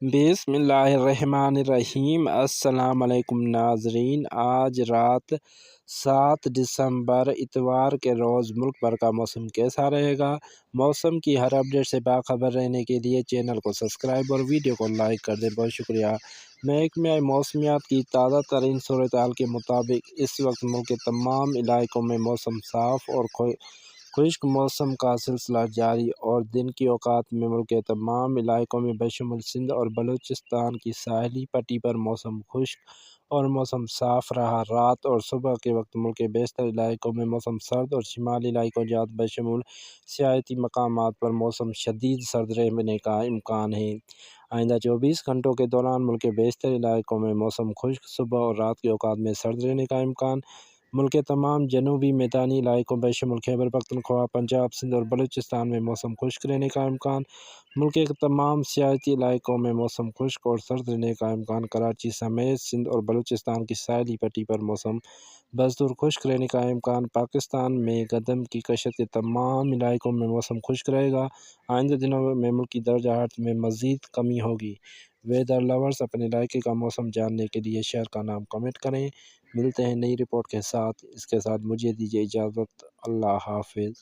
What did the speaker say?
बिस्मिल्लाहिर्रहमानिर्रहीम। अस्सलाम वालेकुम नाजरीन। आज रात 7 दिसंबर इतवार के रोज़ मुल्क भर का मौसम कैसा रहेगा? मौसम की हर अपडेट से बाखबर रहने के लिए चैनल को सब्सक्राइब और वीडियो को लाइक कर दें। बहुत शुक्रिया। महकमे मौसमियात की ताज़ा तरीन सूरत हाल के मुताबिक इस वक्त मुल्क के तमाम इलाकों में मौसम साफ़ और खुश्क मौसम का सिलसिला जारी और दिन के औकात में मुल्क के तमाम इलाकों में बशमूल सिंध और बलूचिस्तान की साहली पट्टी पर मौसम खुश्क और मौसम साफ़ रहा। रात और सुबह के वक्त मुल्क के बेशतर इलाकों में मौसम सर्द और शिमाली इलाकों जात बशमूल सियाहती मकामात पर मौसम शदीद सर्द रहने का इम्कान है। आइंदा 24 घंटों के दौरान मुल्क के बेशतर इलाकों में मौसम खुश्क, सुबह और रात के औकात में सर्द रहने का इम्कान। मुल्क के तमाम जनूबी मैदानी इलाकों बशमूल खैबर पख्तूनख्वा, पंजाब, सिंध और बलूचिस्तान में मौसम खुश्क रहने का इम्कान। मुल्क के तमाम सियाहती इलाकों में मौसम खुश्क और सर्द रहने का इम्कान। कराची समेत सिंध और बलूचिस्तान की साहली पट्टी पर मौसम बदस्तूर खुश्क रहने का इम्कान। पाकिस्तान में गंदम की कशत के तमाम इलाकों में मौसम खुश्क रहेगा। आइंदा दिनों में मुल्क की दर्जा हरारत में मज़ीद कमी होगी। वेदर लवर्स अपने इलाके का मौसम जानने के लिए शहर का नाम कमेंट करें। मिलते हैं नई रिपोर्ट के साथ। इसके साथ मुझे दीजिए इजाज़त। अल्लाह हाफिज़।